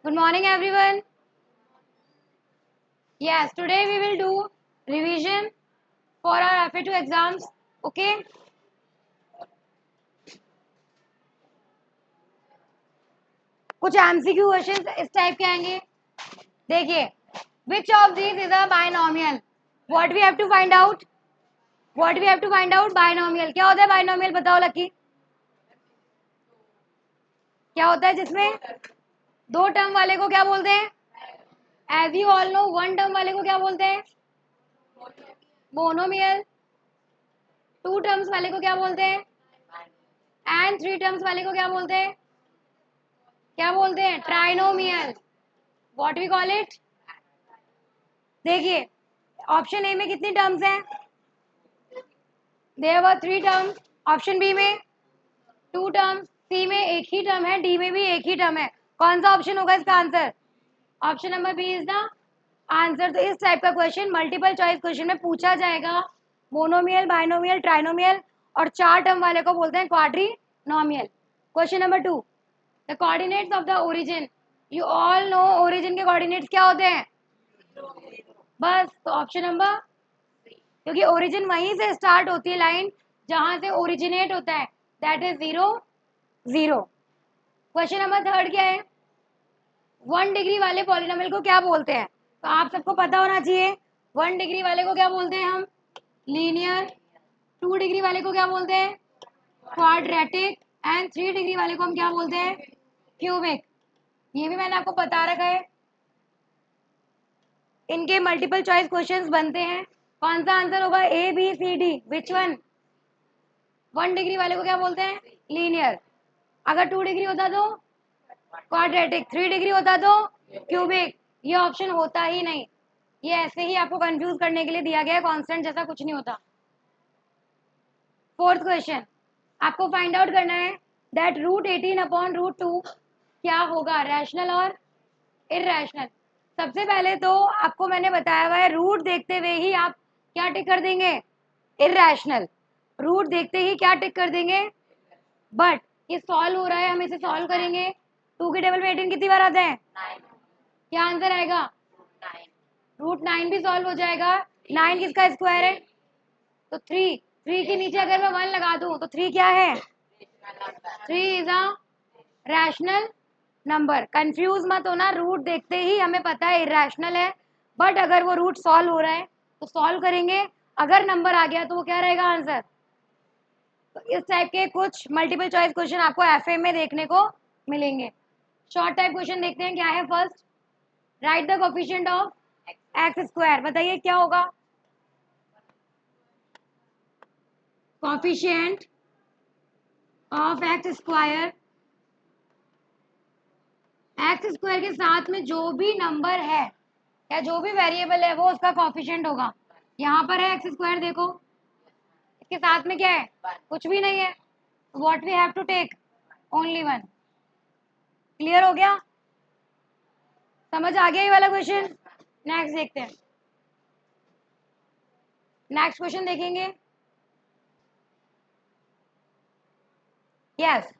Good morning, everyone. Yes, today we will do revision for our FA2 exams. Okay. कुछ MCQ question इस type के आएंगे. देखिए, which of these is a binomial? What we have to find out? What we have to find out? Binomial. क्या होता है binomial? बताओ lucky. क्या होता है जिसमें दो टर्म वाले को क्या बोलते हैं? As you all know, one term वाले को क्या बोलते हैं? मोनोमियल. टू टर्म्स वाले को क्या बोलते हैं? एंड थ्री टर्म्स वाले को क्या बोलते हैं? क्या बोलते हैं? Trinomial. What we call it? देखिए, ऑप्शन ए में कितनी टर्म्स हैं? There were three terms. Option B में टू टर्म्स. सी में एक ही टर्म है. डी में भी एक ही टर्म है. कौन सा ऑप्शन होगा इसका answer? Option number B is the answer. तो इस टाइप का क्वेश्चन मल्टीपल चॉइस क्वेश्चन में पूछा जाएगा. मोनोमियल, बाइनोमियल, ट्राइनोमियल और चार टर्म वाले को बोलते हैं quadrinomial. Question number 2, the coordinates of the origin. You all know origin के कोऑर्डिनेट्स क्या होते हैं? बस. तो ऑप्शन नंबर, क्योंकि ओरिजिन वहीं से स्टार्ट होती है लाइन जहां से ओरिजिनेट होता है, दैट इज 0 0. क्वेश्चन नंबर 3 क्या है? 1 डिग्री वाले पॉलिनोमियल को क्या बोलते हैं? तो आप सबको पता होना चाहिए. 1 डिग्री वाले को क्या बोलते हैं हम? लीनियर. 2 डिग्री वाले को क्या बोलते हैं? क्वाड्रेटिक. एंड 3 डिग्री वाले को हम क्या बोलते हैं? क्यूबिक. ये भी मैंने आपको बता रखा है. इनके मल्टीपल चॉइस क्वेश्चंस बनते हैं. कौन सा आंसर होगा? A B C D. Which one? 1 degree वाले को क्या बोलते हैं? लीनियर. अगर 2 डिग्री होता तो क्वाड्रेटिक. 3 डिग्री होता तो क्यूबिक. ये ऑप्शन होता ही नहीं. ये ऐसे ही आपको कंफ्यूज करने के लिए दिया गया है. कांस्टेंट जैसा कुछ नहीं होता. फोर्थ क्वेश्चन, आपको फाइंड आउट करना है दैट √18/√2 क्या होगा? रैशनल और इरैशनल. सबसे पहले तो आपको मैंने बताया हुआ है, रूट देखते हुए ही आप क्या टिक कर देंगे? इरैशनल. रूट देखते ही क्या टिक कर देंगे? बट ये सॉल्व हो रहा है, हम इसे सॉल्व करेंगे. 2 के टेबल में 18 कितनी बार आता है? 9. क्या आंसर आएगा? 9. √9 भी सॉल्व हो जाएगा. 9 किसका स्क्वायर है? तो 3 के नीचे अगर मैं 1 लगा दूं तो 3 क्या है? 3 is a rational number. Confuse मत होना. रूट देखते ही हमें पता है इरेशनल है, बट अगर वो रूट सॉल्व हो रहा है तो सॉल्व करेंगे. अगर नंबर आ गया तो वो क्या रहेगा आंसर? तो इस टाइप के कुछ मल्टीपल चॉइस क्वेश्चन आपको एफए में देखने को मिलेंगे. शॉर्ट टाइप क्वेश्चन देखते हैं क्या है. First, right the coefficient of x square. बताइए क्या होगा? Coefficient of x square. X square के साथ में जो भी नंबर है या जो भी वेरिएबल है वो उसका कोफिशिएंट होगा. यहाँ पर है एक्स स्क्वायर. देखो इसके साथ में क्या है? कुछ भी नहीं है. What we have to take? Only 1. Clear हो गया? समझ आ गया ये वाला क्वेश्चन? नेक्स्ट देखते हैं. नेक्स्ट क्वेश्चन देखेंगे. Yes.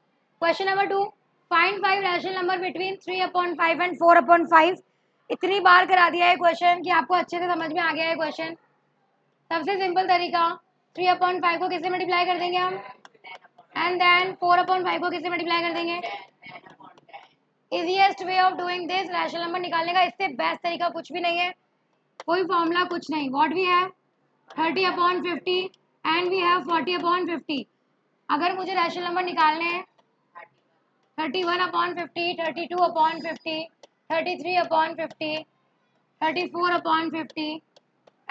Question number 2, find 5 rational number between 3/5 and 4/5. इतनी बार करा दिया है क्वेश्चन कि आपको अच्छे से समझ में आ गया है क्वेश्चन. सबसे सिंपल तरीका, 3/5 को किससे मल्टीप्लाई कर देंगे हम? एंड देन 4/5 को किससे मल्टीप्लाई कर देंगे? Easiest way of doing this rational number निकालने का. इससे बेस्ट तरीका कुछ भी नहीं है. कोई फॉर्मूला कुछ नहीं. What we have? 30/50 and we have 40/50. अगर मुझे रैशनल नंबर निकालने हैं 31/50, 32/50, 33/50, 34/50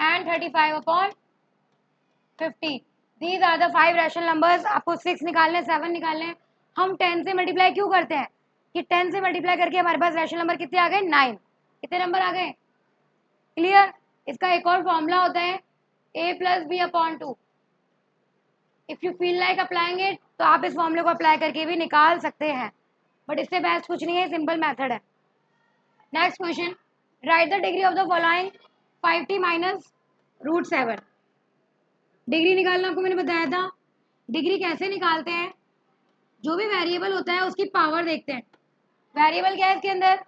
and 35/50. These are the 5 rational numbers. आपको 6 निकालने, 7 निकालने. हम 10 से मल्टीप्लाई क्यों करते हैं? कि 10 से मल्टीप्लाई करके हमारे पास रैशनल नंबर कितने आ गए? 9. कितने नंबर आ गए? क्लियर? इसका एक और फॉर्मूला होता है a+b/2. If you feel like applying it तो आप इस फॉर्मूले को अप्लाई करके भी निकाल सकते हैं, बट इससे बेस्ट कुछ नहीं है. सिंपल मेथड है. Next question, right the degree of the following 5t minus √7. Degree निकालना आपको मैंने बताया था. डिग्री कैसे निकालते हैं? जो भी वेरिएबल होता है उसकी पावर देखते हैं. वेरिएबल क्या है इसके अंदर?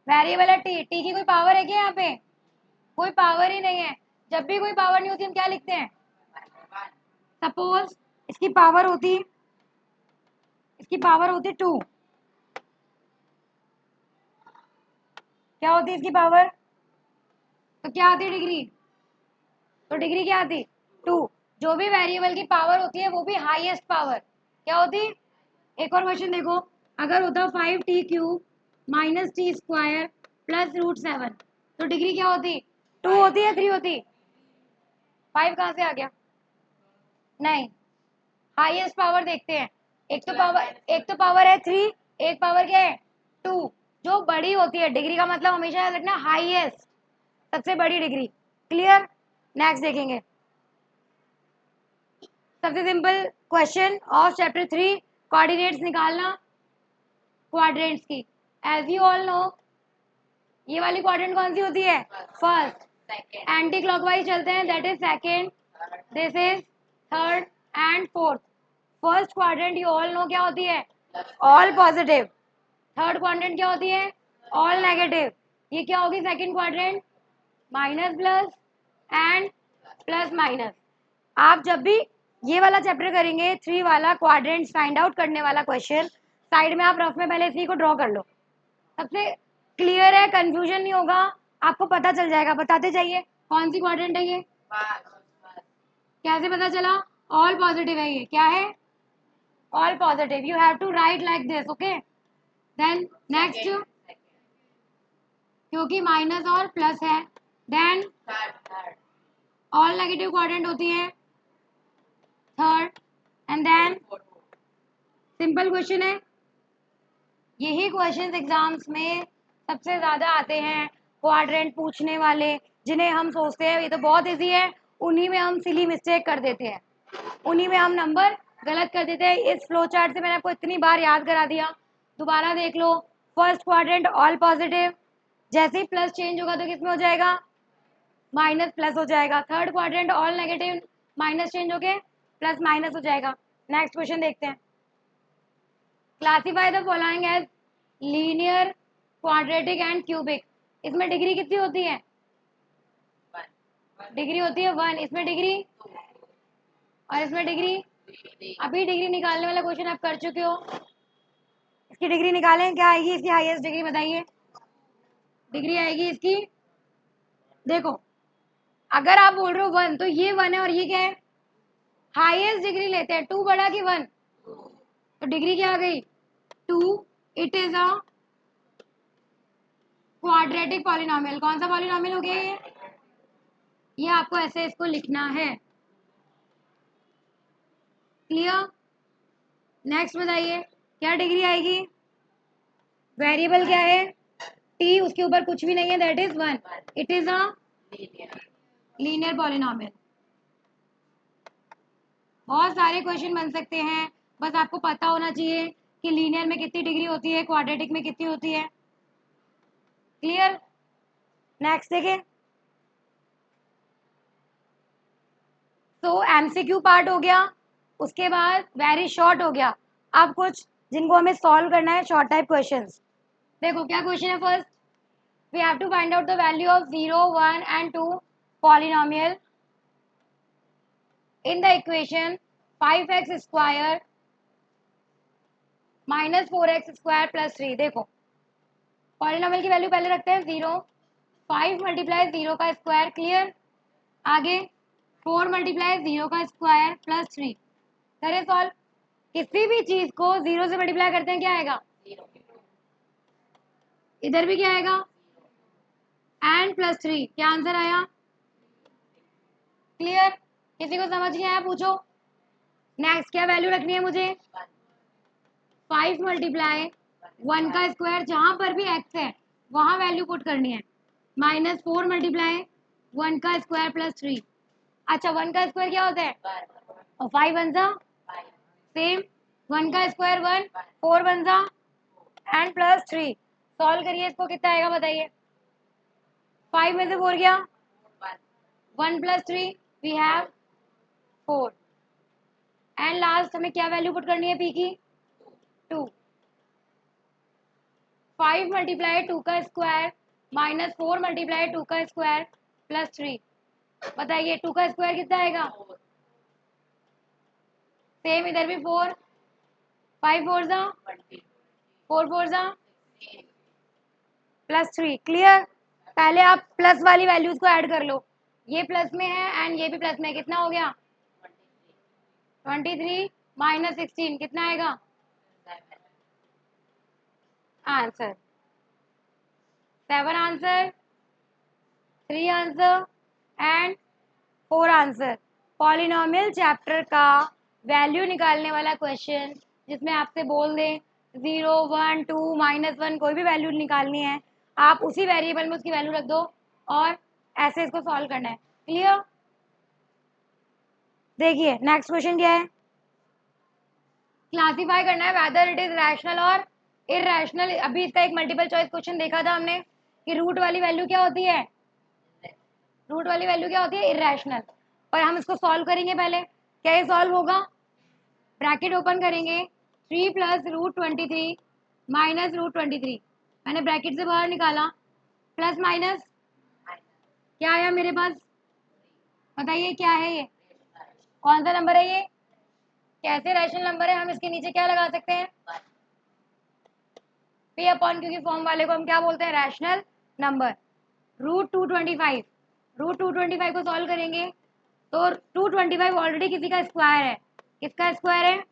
वेरिएबल है टी, टी की कोई पावर है क्या यहाँ पे? कोई पावर ही नहीं है। जब भी कोई पावर नहीं होती हम क्या लिखते हैं? सपोज इसकी पावर होती, इसकी पावर होती 2, क्या होती है इसकी पावर? तो क्या आती है डिग्री? तो डिग्री क्या आती? 2। जो भी वेरिएबल की पावर होती है वो भी हाईएस्ट पावर क्या होती? एक और क्वेश्चन देखो, अगर होता 5t³ minus T square plus √7, तो डिग्री क्या होती? 2 होती या 3 होती? 5 कहाँ से आ गया? नहीं, हाईएस्ट पावर देखते हैं। एक तो पावर है 3, एक पावर क्या है? 2। जो बड़ी होती है डिग्री का मतलब हमेशा याद रखना हाईएस्ट, सबसे बड़ी डिग्री। क्लियर? नेक्स्ट देखेंगे, सबसे simple question of chapter 3, coordinates निकालना क्वाड्रेंट्स की। एज यू ऑल नो, ये वाली क्वाड्रेंट कौन सी होती है? फर्स्ट। एंटी क्लॉकवाइज चलते हैं, that is second, this is third and fourth. First quadrant you all no क्या होती है? All positive. थर्ड क्वाड्रेंट क्या होती है? All negative. ये क्या होगी second quadrant? Minus plus and plus minus. आप जब भी ये वाला चैप्टर करेंगे 3 वाला क्वाड्रेंट्स फाइंड आउट करने वाला क्वेश्चन, साइड में आप रफ में पहले इसी को ड्रॉ कर लो, सबसे क्लियर है, कंफ्यूजन नहीं होगा, आपको पता चल जाएगा। बताते जाइए कौन सी क्वाड्रेंट है ये? कैसे पता चला? ऑल पॉजिटिव है, ये क्या है? All positive. You have to write like this, okay. Then next, क्योंकि माइनस और प्लस है, देन ऑल नेगेटिव क्वाड्रेंट होती है third, and then simple question है। यही क्वेश्चंस एग्जाम्स में सबसे ज्यादा आते हैं, क्वाड्रेंट पूछने वाले, जिन्हें हम सोचते हैं ये तो बहुत इजी है, उन्हीं में हम सिली मिस्टेक कर देते हैं, उन्हीं में हम नंबर गलत कर देते हैं। इस फ्लो चार्ट से मैंने आपको इतनी बार याद करा दिया, दोबारा देख लो। फर्स्ट क्वाड्रेंट ऑल पॉजिटिव, जैसे ही प्लस चेंज होगा तो किसमें हो जाएगा? माइनस प्लस हो जाएगा। Third quadrant all negative, minus change होके प्लस माइनस हो जाएगा। नेक्स्ट क्वेश्चन देखते हैं, classify the following as linear, quadratic and cubic. इसमें डिग्री कितनी होती है? डिग्री होती है 1, इसमें डिग्री, और इसमें डिग्री। अभी डिग्री निकालने वाला क्वेश्चन आप कर चुके हो, इसकी डिग्री निकालें, क्या आएगी इसकी हाईएस्ट डिग्री बताइए? डिग्री आएगी इसकी, देखो अगर आप बोल रहे हो 1 तो ये 1 है और ये क्या है? हाईएस्ट डिग्री लेते हैं, 2 बड़ा कि 1? तो डिग्री क्या आ गई? 2। It is a quadratic polynomial. कौन सा पॉलिनोमियल हो गया ये आपको ऐसे इसको लिखना है। क्लियर? नेक्स्ट बताइए क्या डिग्री आएगी? वेरिएबल क्या है? टी, उसके ऊपर कुछ भी नहीं है, that is 1। It is a linear polynomial. बहुत सारे क्वेश्चन बन सकते हैं, बस आपको पता होना चाहिए कि लीनियर में कितनी डिग्री होती है, क्वाड्रेटिक में कितनी होती है। क्लियर? नेक्स्ट देखें, तो एमसीक्यू पार्ट हो गया, उसके बाद वेरी शॉर्ट हो गया। अब कुछ जिनको हमें सॉल्व करना है, शॉर्ट टाइप क्वेश्चंस। देखो क्या क्वेश्चन है first, we have to find out the value of 0, 1 and 2 polynomial in the equation 5x square minus 4x square plus 3। देखो पॉलिनोमियल की वैल्यू पहले रखते हैं 0, 5 मल्टीप्लाई 0 का स्क्वायर, क्लियर। आगे 4 मल्टीप्लाई 0 का स्क्वायर प्लस 3, करें सॉल्व। किसी भी चीज को 0 से मल्टीप्लाई करते हैं क्या आएगा? इधर भी क्या आएगा? एंड प्लस 3, क्या आंसर आया? क्लियर? किसी को समझ नहीं आया पूछो। नेक्स्ट क्या वैल्यू रखनी है मुझे? 5 मल्टीप्लाई 1 का स्क्वायर, जहां पर भी x है वहां वैल्यू पुट करनी है, माइनस 4 मल्टीप्लाई 1 का स्क्वायर प्लस 3। अच्छा 1 का स्क्वायर क्या होता है? और 5 वन जा सेम, 1 का स्क्वायर 1, 4 वन जा एंड प्लस 3। सॉल्व करिए इसको, कितना आएगा बताइए? 5 में से 4 गया, 1 plus 3 we have 4, and last हमें क्या वैल्यू पुट करनी है p की? 2। 5 मल्टीप्लाई 2 का स्क्वायर माइनस 4 मल्टीप्लाई 2 का स्क्वायर प्लस 3। बताइए 2 का स्क्वायर कितना आएगा? सेम इधर भी 4, 5 फोर जा 4 फोर जा प्लस 3। क्लियर? पहले आप प्लस वाली वैल्यूज को ऐड कर लो। ये प्लस में है एंड ये भी प्लस में है। कितना हो गया? 23 माइनस 16 कितना आएगा? Answer 7 answer, 3 answer and 4 answer. Polynomial chapter का वैल्यू निकालने वाला क्वेश्चन जिसमें आपसे बोल दें 0 1 2 -1 कोई भी वैल्यू निकालनी है, आप उसी वेरिएबल में उसकी वैल्यू रख दो और ऐसे इसको सॉल्व करना है। क्लियर? देखिए नेक्स्ट क्वेश्चन क्या है। क्लासिफाई करना है वेदर इट इज रैशनल और इरैशनल। अभी इसका एक मल्टीपल चॉइस क्वेश्चन देखा था हमने कि रूट वाली वैल्यू क्या होती है? रूट वाली वैल्यू क्या होती है? इरैशनल। और हम इसको सॉल्व करेंगे पहले। क्या ये सॉल्व होगा? ब्रैकेट ओपन करेंगे 3 प्लस रूट 23 माइनस रूट 23। मैंने ब्रैकेट से बाहर निकाला, प्लस माइनस क्या आया मेरे पास? बताइए क्या है ये? कौन सा नंबर है ये? कैसे रैशनल नंबर है? हम इसके नीचे क्या लगा सकते हैं? पी अपॉन, क्योंकि फॉर्म वाले को हम क्या बोलते हैं? Rational number. रूट 225, रूट 225 को सॉल्व करेंगे तो 225 ऑलरेडी किसी का स्क्वायर है। किसका स्क्वायर है?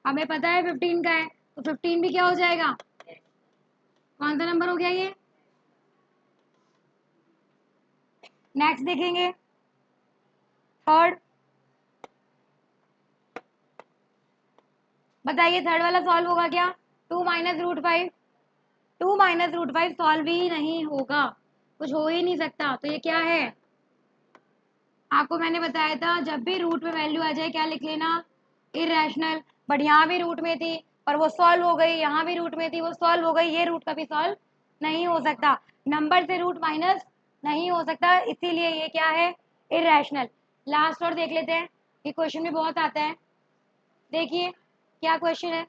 हमें पता है 15 का है, तो 15 भी क्या हो जाएगा? कौन सा नंबर हो गया ये? नेक्स्ट देखेंगे थर्ड। बताइए थर्ड वाला सॉल्व होगा क्या? 2 minus root 5, 2 minus root 5 solve ही नहीं होगा, कुछ हो ही नहीं सकता। तो ये क्या है? आपको मैंने बताया था जब भी रूट में वैल्यू आ जाए क्या लिख लेना? इरेशनल। बट यहाँ भी रूट में थी पर वो सॉल्व हो गई, यहाँ भी रूट में थी वो सॉल्व हो गई, ये रूट कभी सॉल्व नहीं हो सकता। नंबर से रूट माइनस नहीं हो सकता, इसीलिए ये क्या है? इरेशनल। लास्ट और देख लेते हैं, ये क्वेश्चन भी बहुत आता है। देखिए क्या क्वेश्चन है।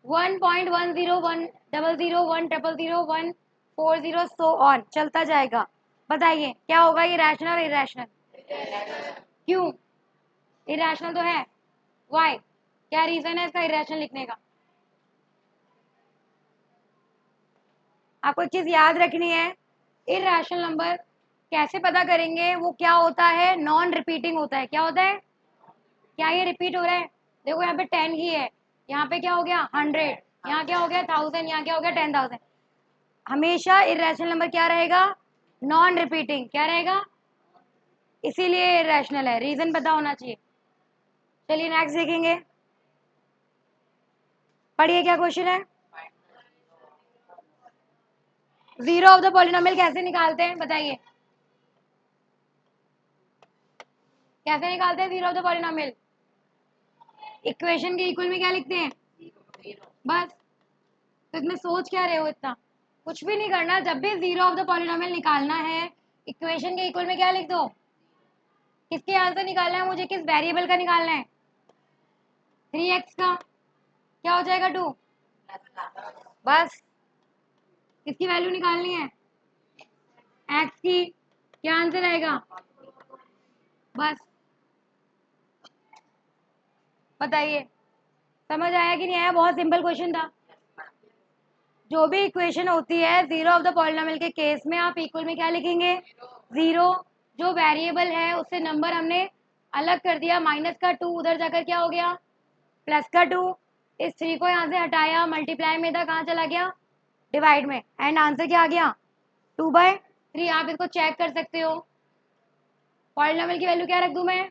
1.10 100 100 100 सो ऑन चलता जाएगा। बताइए क्या होगा? ये रैशनल और इरेशनल? क्यों? इरेशनल तो है, वाई? क्या रीजन है इसका इरेशनल लिखने का? आपको एक चीज याद रखनी है, इरेशनल नंबर कैसे पता करेंगे? वो क्या होता है? नॉन रिपीटिंग होता है। क्या होता है? क्या ये रिपीट हो रहा है? देखो यहाँ पे 10 ही है, यहाँ पे क्या हो गया? 100, यहाँ क्या हो गया? 1000, यहाँ क्या हो गया? 10,000। हमेशा इरेशनल नंबर क्या रहेगा? Non repeating. क्या रहेगा? इसीलिए इरेशनल है, रीजन पता होना चाहिए। चलिए नेक्स्ट देखेंगे, पढ़िए क्या क्वेश्चन है। जीरो ऑफ द पॉलिनोमियल कैसे निकालते हैं? बताइए कैसे निकालते हैं zero of the polynomial? Equation के इक्वल में क्या लिखते हैं? बस। तो इसमें सोच क्या रहे हो इतना? कुछ भी नहीं करना, जब भी जीरो ऑफ द पॉलिनोमियल निकालना है इक्वेशन के इक्वल में क्या लिख दो? किसके आंसर निकालना है मुझे? किस वेरिएबल का निकालना है? 3x का क्या हो जाएगा? 2। बस। किसकी वैल्यू निकालनी है? x की। क्या आंसर आएगा? बस। बताइए समझ आया कि नहीं आया? बहुत सिंपल क्वेश्चन था। जो भी इक्वेशन होती है जीरो ऑफ द पॉलिनोमियल के केस में आप इक्वल में क्या लिखेंगे? जीरो। जो वेरिएबल है उससे नंबर हमने अलग कर दिया, माइनस का 2 उधर जाकर क्या हो गया? प्लस का 2। इस 3 को यहाँ से हटाया, मल्टीप्लाई में था, कहाँ चला गया? डिवाइड में। एंड आंसर क्या आ गया? 2/3। आप इसको चेक कर सकते हो। पॉलिनोमियल की वैल्यू क्या रख दूं मैं?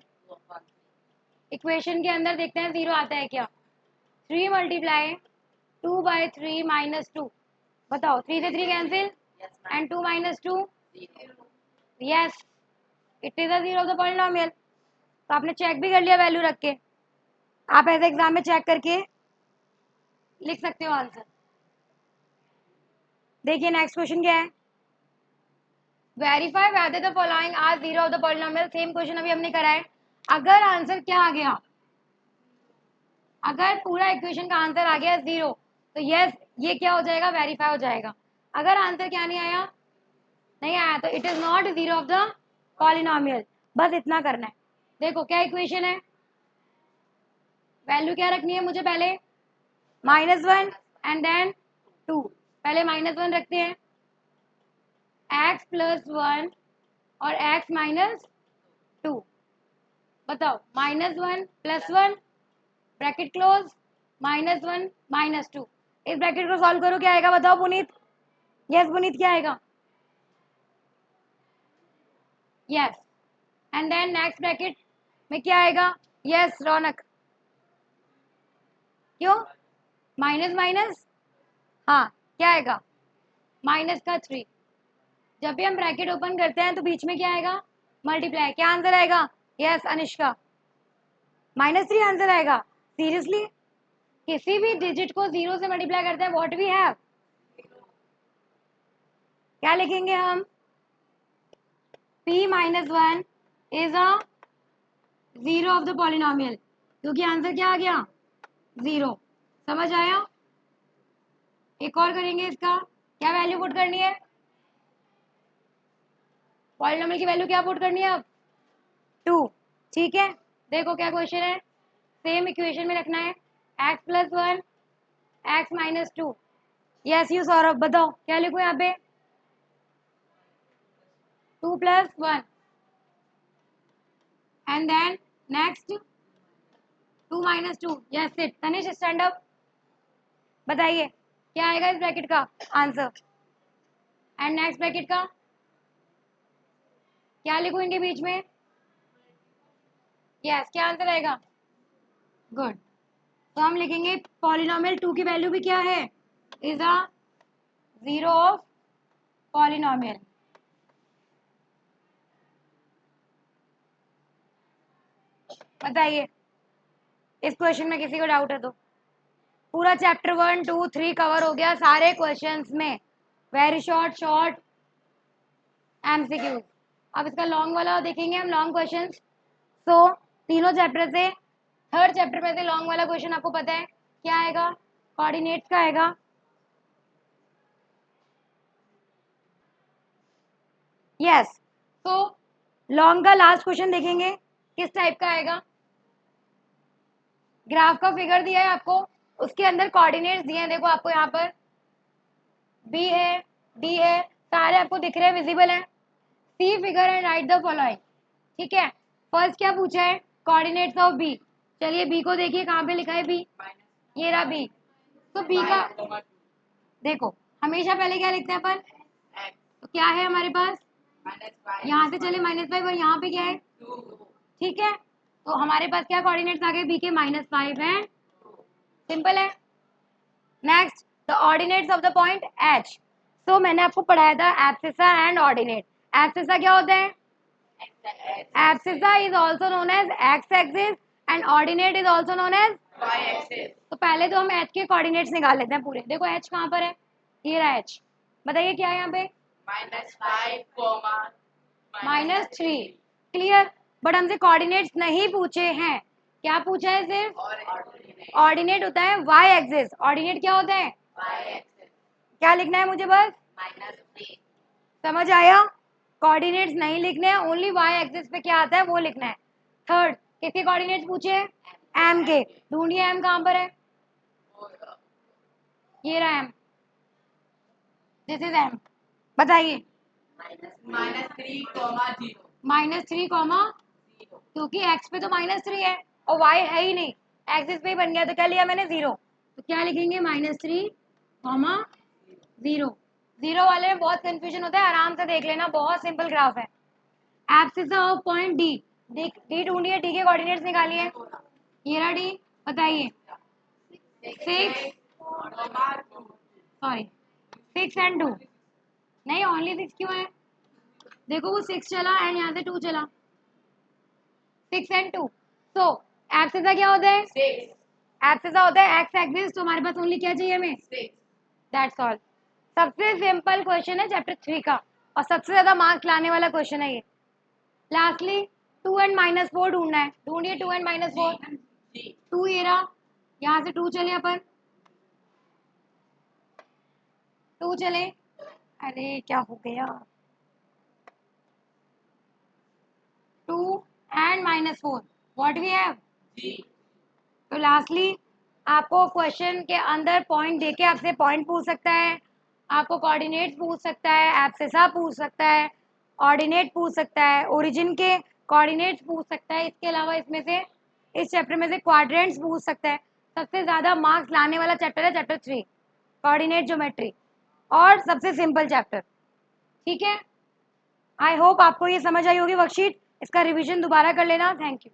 इक्वेशन के अंदर देखते हैं जीरो आता है क्या। 3 मल्टीप्लाई 2/3 -2। बताओ 3 से 3 cancel and 2 -2 yes, it is a zero of the polynomial. तो आपने चेक भी कर लिया वैल्यू रख के, आप ऐसे एग्जाम में चेक करके लिख सकते हो आंसर। देखिए नेक्स्ट क्वेश्चन क्या है। Verify whether the following are zero of the polynomial. Same question अभी हमने करा है। अगर आंसर क्या आ गया? अगर पूरा इक्वेशन का आंसर आ गया जीरो तो यस, ये क्या हो जाएगा, वेरीफाई हो जाएगा। अगर आंसर क्या नहीं आया, नहीं आया, तो it is not zero of the polynomial. बस इतना करना है। देखो क्या इक्वेशन है, वैल्यू क्या रखनी है मुझे पहले, -1 एंड देन 2। पहले -1 रखते हैं, x + 1 और x - 2। बताओ, -1 + 1 ब्रैकेट क्लोज, -1 -2। इस ब्रैकेट को सॉल्व करो, क्या आएगा बताओ पुनीत। यस पुनीत, क्या आएगा, yes. And then next bracket में क्या आएगा, यस रौनक, क्यों, माइनस माइनस, हाँ क्या आएगा, -3। जब भी हम ब्रैकेट ओपन करते हैं तो बीच में क्या आएगा, मल्टीप्लाई। क्या आंसर आएगा, यस अनिष्का, -3 आंसर आएगा। सीरियसली, किसी भी डिजिट को 0 से मल्टीप्लाई करते हैं, व्हाट वी हैव, क्या लिखेंगे हम, p - 1 is a zero of the polynomial, क्योंकि आंसर क्या आ गया, 0। समझ आया। एक और करेंगे, इसका क्या वैल्यू पुट करनी है, पॉलिनोमियल की वैल्यू क्या पुट करनी है अब, 2। ठीक है, देखो क्या क्वेश्चन है, सेम इक्वेशन में रखना है, x + 1 x - 2। Yes you Saurabh, बताओ क्या लिखूं यहाँ पे, 2 + 1 and then next 2 - 2। Yes it, Tanish stand up, बताइए क्या आएगा इस ब्रैकेट का आंसर, एंड नेक्स्ट ब्रैकेट का क्या लिखूं इनके बीच में, यस क्या आंसर आएगा, गुड। तो हम लिखेंगे पॉलिनोमियल 2 की वैल्यू भी क्या है, is a zero of polynomial. बताइए इस क्वेश्चन में किसी को डाउट है तो, पूरा चैप्टर 1 2 3 कवर हो गया सारे क्वेश्चंस में, वेरी शॉर्ट शॉर्ट एमसीक्यूज। अब इसका लॉन्ग वाला देखेंगे हम, लॉन्ग क्वेश्चंस। सो तीनों चैप्टर से, थर्ड चैप्टर में से लॉन्ग वाला क्वेश्चन आपको पता है क्या आएगा, कोऑर्डिनेट्स का आएगा। यस, तो लॉन्ग का लास्ट क्वेश्चन देखेंगे किस टाइप का आएगा, ग्राफ का फिगर दिया है आपको, उसके अंदर कोऑर्डिनेट्स दिए हैं, देखो आपको यहाँ पर बी है, डी है, सारे आपको दिख रहे हैं, विजिबल है। See figure and write the following. ठीक है, फर्स्ट क्या पूछा है, कोऑर्डिनेट्स ऑफ बी। चलिए बी को देखिए, कहाँ पे लिखा है बी, ये रहा बी। तो बी का देखो, हमेशा पहले क्या लिखते हैं अपन, तो क्या है हमारे पास, यहाँ से चले -5 और यहाँ पे क्या है, ठीक है। तो हमारे पास क्या कोऑर्डिनेट्स आ गए बी के, -5 एंड, सिंपल है। Next the ordinates of the point H. So मैंने आपको पढ़ाया था एब्सिसा एंड ऑर्डिनेट। एब्सिसा क्या होता है, abscissa is also known as X axis and ordinate is also known as Y axis. तो पहले तो हम एच के कोऑर्डिनेट्स निकाल लेते हैं पूरे। देखो एच कहाँ पर है, ये रहा एच। बताइए क्या है यहाँ पे, -3। क्लियर, बट हमसे कोऑर्डिनेट्स नहीं पूछे हैं, क्या पूछा है, सिर्फ ऑर्डिनेट होता है वाई एक्सिस। ऑर्डिनेट क्या होता है, क्या लिखना है मुझे बस, समझ आया। कोऑर्डिनेट्स नहीं लिखने हैं, ओनली वाई एक्सिस पे क्या आता है वो लिखना है। थर्ड, किसके कोऑर्डिनेट्स पूछे हैं, एम के। ढूंढिए एम कहाँ पर है, ये रहा एम, दिस इज एम। बताइए -3, क्योंकि एक्स पे तो -3 है और वाई है ही नहीं, एक्सिस पे ही बन गया, तो क्या लिया मैंने, 0। तो क्या लिखेंगे, -3, 0। 0 वाले में बहुत कंफ्यूजन होता है, आराम से देख लेना, बहुत सिंपल ग्राफ है। Abscissa of point D, D ढूंढिए, डी के कोऑर्डिनेट्स निकालिए, ये रहा डी। बताइए 6, सॉरी 6 एंड 2, नहीं ओनली 6 क्यों है, देखो वो 6 चला एंड यहाँ से 2 चला, 6 एंड 2। सो एब्सिसा क्या होता है, एब्सिसा होता है एक्स एक्सिस। तो हमारे पास ओनली क्या चाहिए हमें, दैट्स ऑल। सबसे सिंपल क्वेश्चन है चैप्टर 3 का, और सबसे ज्यादा मार्क्स लाने वाला क्वेश्चन है ये। लास्टली 2 एंड -4 ढूंढना है, ढूंढिए 2 एंड -4। 2 ये रहा, यहाँ से 2 चले अपन, 2 चले। अरे क्या हो गया, 2 and -4 व्हाट वी हैव। तो लास्टली आपको क्वेश्चन के अंदर पॉइंट देके आपसे पॉइंट पूछ सकता है, आपको कोऑर्डिनेट्स पूछ सकता है, एब्सिसा पूछ सकता है, ऑर्डिनेट पूछ सकता है, ओरिजिन के कोऑर्डिनेट्स पूछ सकता है। इसके अलावा इसमें से इस चैप्टर में से क्वाड्रेंट्स पूछ सकता है। सबसे ज़्यादा मार्क्स लाने वाला चैप्टर है चैप्टर 3 कोऑर्डिनेट ज्योमेट्री, और सबसे सिंपल चैप्टर। ठीक है, आई होप आपको ये समझ आई होगी वर्कशीट। इसका रिवीजन दोबारा कर लेना। Thank you.